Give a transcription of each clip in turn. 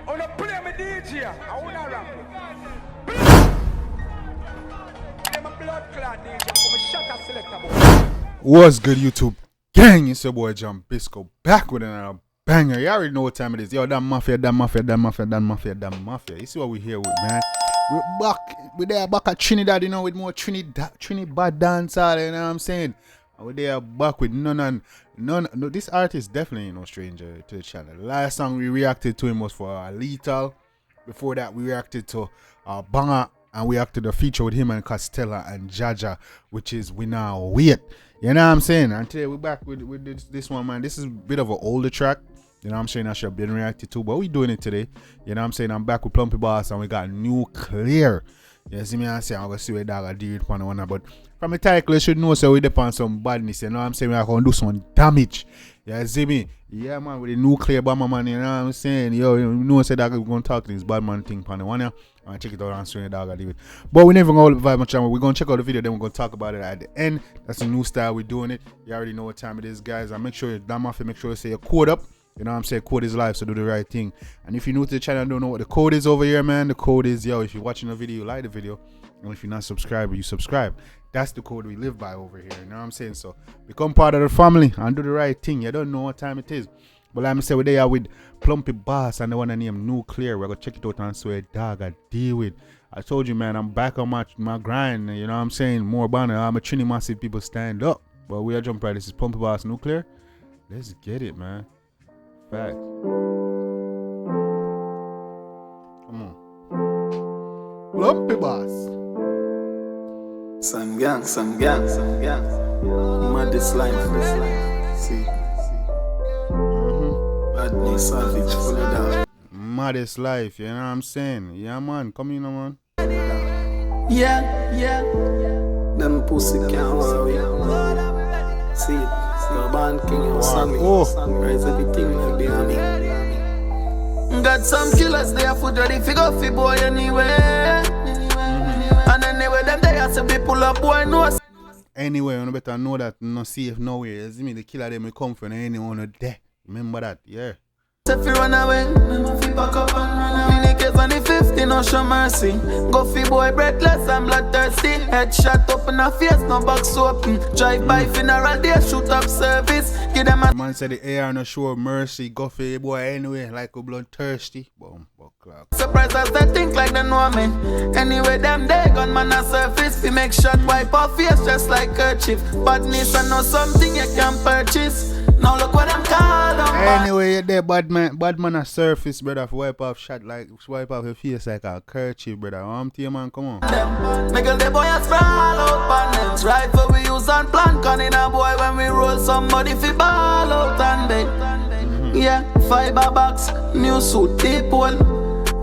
wanna play me DJ. I wanna rap. Play my blood clot DJ. Come and shut up selector boy. What's good, YouTube gang? It's your boy Jambisco back with another banger. You already know what time it is. Yo, that mafia. You see what we here with, man? We're back. We're there back at Trinidad, you know, with more Trinidad dancehall, you know what I'm saying? And we're there back with none. No, this artist definitely no stranger to the channel. The last song we reacted to him was for Lethal. Before that, we reacted to Banger, and we reacted to a feature with him and Castella and Jaja, which is We Now Wait. You know what I'm saying? And today we're back with this one, man. This is a bit of an older track. You know what I'm saying? I should have been reacted to, but we doing it today. You know what I'm saying? I'm back with Plumpy Boss and we got Nuclear. You see me? I say I'm going to see what dog I do with one. But from the title, you should know so we depend on some badness. You know what I'm saying? We're going to do some damage. You see me? Yeah, man, with the Nuclear bomber, man. You know what I'm saying? Yo, you know, say that we're going to talk to this bad man thing on the one. Yeah? And check it out and show you dog I do it. But we never going to vibe much. We're going to check out the video, then we're going to talk about it at the end. That's a new style. We're doing it. You already know what time it is, guys. And make sure you're damn off. Make sure you say your code up. You know what I'm saying? Code is live, so do the right thing. And if you're new to the channel and don't know what the code is over here, man, the code is, yo, if you're watching the video, like the video. And if you're not subscribed, you subscribe. That's the code we live by over here. You know what I'm saying? So become part of the family and do the right thing. You don't know what time it is. But like I said, we're there with Plumpy Boss and the one named Nuclear. We're going to check it out and swear dog I deal with. I told you, man, I'm back on my grind. You know what I'm saying? More banner. I'm a Trini massive people stand up. But we are jumping right. This is Plumpy Boss Nuclear. Let's get it, man. Fact. Come on. Plumpy Boss. Some gang. Maddest life. See. Badness, savage, full of that. Maddest life, you know what I'm saying? Yeah, man. Come in, man. Yeah. Them pussy can't worry. See it. Your band king, your son. Rise everything for the army. Got some killers there for ready figure for boy anyway. And anyway, them they have to be pull up boy no. Anyway, you better know that no safe nowhere. You see me, the killer them will come from anyone of there. Remember that, yeah. If you run away, if you back up and run away. Case on the 50, no show mercy. Go fi boy breathless and bloodthirsty. Headshot up in the face, no box open. Drive by funeral day, shoot up service. Give them a man said the AR no show mercy. Go fi boy anyway, like a bloodthirsty. Boom, buck clock. Surprise as they think like they know me. Anyway, them they gunman a surface. Fi make shot wipe off face just like kerchief. Badness and know something you can purchase. Now look what I'm calling. Anyway, you there bad man a surface, brother. Wipe off shot like wipe off your face like a kerchief, brother. Man, come on. Make the boy a sprawl out panels. Rifle we use and plan con in a boy when we roll somebody fi ball out and beg. Yeah, fiber box, new suit, deep hole.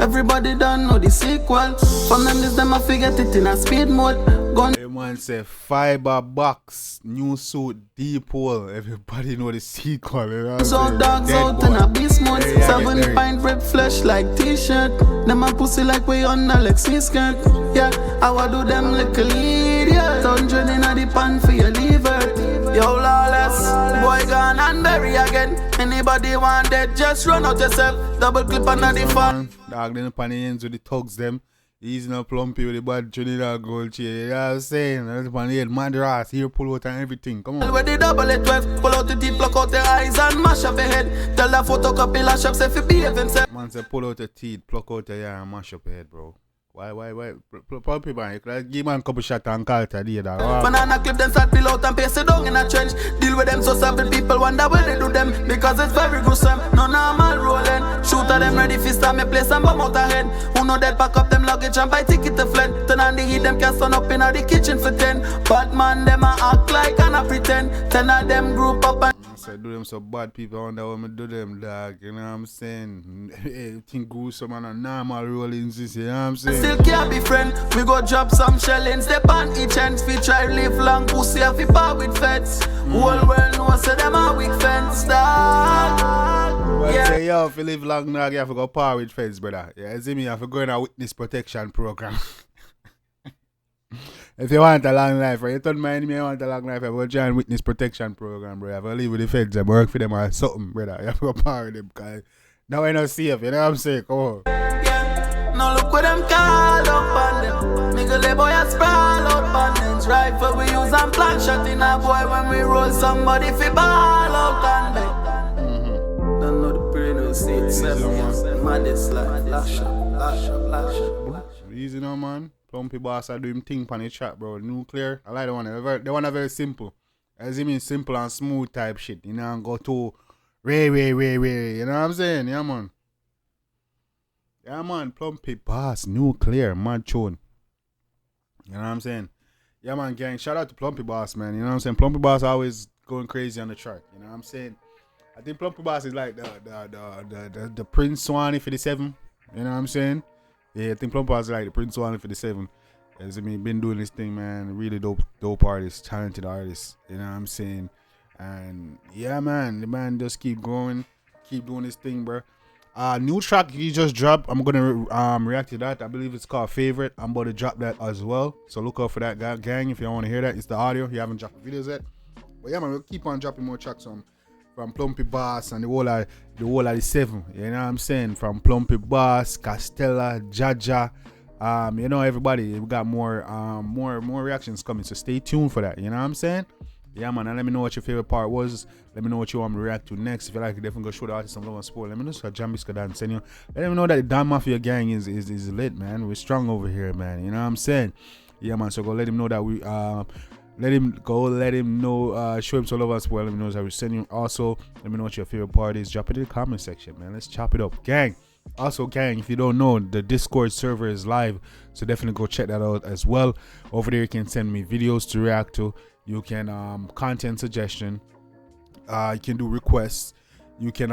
Everybody done know the sequel. From them this them a forget it in a speed mode. Gun. Hey man say fiber box, new suit, deep hole. Everybody know the sequel. You know so dogs out in a beast mode. 7 pint red flesh like t-shirt. Them a pussy like we on Alexi skirt. Yeah, how I do them little idiot. 100 in a the pan for your liver. Yo lawless, boy gone and bury again. Anybody want that, just run out yourself. Double clip under the fan. Dog then upon the ends with the thugs them. He's not Plumpy with the bad Trinidad gold chain. You know what I'm saying? That's upon the head, madras, here pull out and everything. Come on. With the double it 12, pull out the teeth, pluck out the eyes and mash up your head. Tell the photocopy lash up, say if you behave himself. Man say pull out the teeth, pluck out the hair and mash up your head, bro. Why? Plumpy man, you could give man a couple shots and call it a day, dog. Banana clip them start peel out and paste it down in a trench. Deal with them so several people wonder where they do them. Because it's very gruesome, no normal rolling. Shoot at them ready fist and me place and bomb out ahead. Who know that pack up them luggage and buy ticket to fled. Turn on the heat them can stand up in the kitchen for 10. Bad man them a act like and a pretend. 10 of them group up and I do them so bad people. I wonder what me do them, dog. You know what I'm saying? Everything gruesome and a normal rollings, you know what I'm saying? Still can't be friend. We go drop some shellings. Step on each end. We try live long pussy if we part with feds. Whole world knows say them a weak fence, dog. Yeah. Say, yo, if you live long, dog, you have to go par with feds, brother. Yeah, you see me? You have to go in a witness protection program. If you want a long life, right? You told my enemy you want a long life, I will join witness protection program, bro. You have to live with the feds and work for them or something, brother. You have to go power them because Now I not safe, you know what I'm saying? Come on. Yeah, now look what them call up on them. Nigga, the boy a sprawl out on them. Rifle we use and plan shot in a boy when we roll somebody fi ball out on them. Don't know the brain will see it. 7 years, maddest life. Lash up. Easy now, man. Plumpy boss, I do him thing on the chat, bro. Nuclear. I like the one. The one are very simple. As you mean simple and smooth type shit. You know, and go to Ray. You know what I'm saying? Yeah, man. Yeah, man. Plumpy boss, nuclear, mad tune. You know what I'm saying? Yeah, man, gang. Shout out to Plumpy boss, man. You know what I'm saying? Plumpy boss always going crazy on the track. You know what I'm saying? I think Plumpy boss is like the Prince Swanee for the 7. You know what I'm saying? Yeah, I think Plumpy boss is like the Prince Swanee for the 7. As I mean, been doing this thing, man. Really dope artist, talented artist. You know what I'm saying? And yeah, man, the man just keep growing, keep doing this thing, bro. New track he just dropped. I'm gonna react to that. I believe it's called Favorite. I'm about to drop that as well. So look out for that, gang. If you want to hear that, it's the audio. You haven't dropped the videos yet. But yeah, man, we'll keep on dropping more tracks from Plumpy Boss and the whole of the 7. You know what I'm saying? From Plumpy Boss, Castella, Jaja. You know, everybody, we got more reactions coming, so stay tuned for that. You know what I'm saying? Yeah, man, and let me know what your favorite part was. Let me know what you want me to react to next. If you like it, definitely go show the artist some love and support. Let me know so Jambisco dance. Let me know that the Dan Mafia gang is lit, man. We're strong over here, man. You know what I'm saying? Yeah, man. So go let him know that we let him know, show him some love and support. Let me know that we send you. Also, let me know what your favorite part is. Drop it in the comment section, man. Let's chop it up, gang. Also, gang, if you don't know, the Discord server is live, so definitely go check that out as well. Over there you can send me videos to react to. You can content suggestion, you can do requests, you can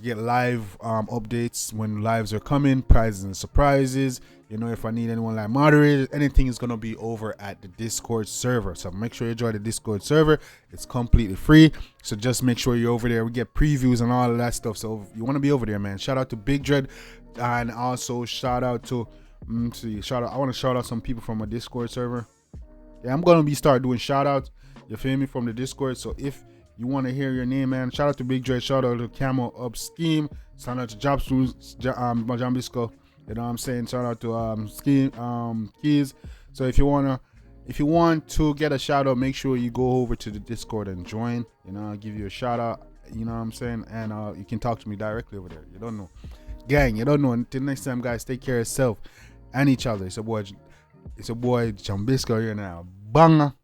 get live updates when lives are coming, prizes and surprises. You know, if I need anyone like moderators, anything is gonna be over at the Discord server. So make sure you join the Discord server. It's completely free, so just make sure you're over there. We get previews and all of that stuff, so if you want to be over there, man. Shout out to Big Dread, and also shout out to I want to shout out some people from a Discord server. Yeah, I'm gonna start doing shout outs, you feel me, from the Discord. So if you want to hear your name, man, shout out to Big Dread, shout out to Camo Up Scheme, shout out to Jambisco. You know what I'm saying? Shout out to Scheme Keys. So if you want to get a shout out, make sure you go over to the Discord and join. You know, I'll give you a shout out. You know what I'm saying? And you can talk to me directly over there. You don't know, gang. You don't know. Until next time, guys. Take care of yourself and each other. It's a boy Jambisco here now. Banga.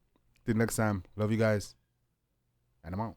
Till next time. Love you guys. And I'm out.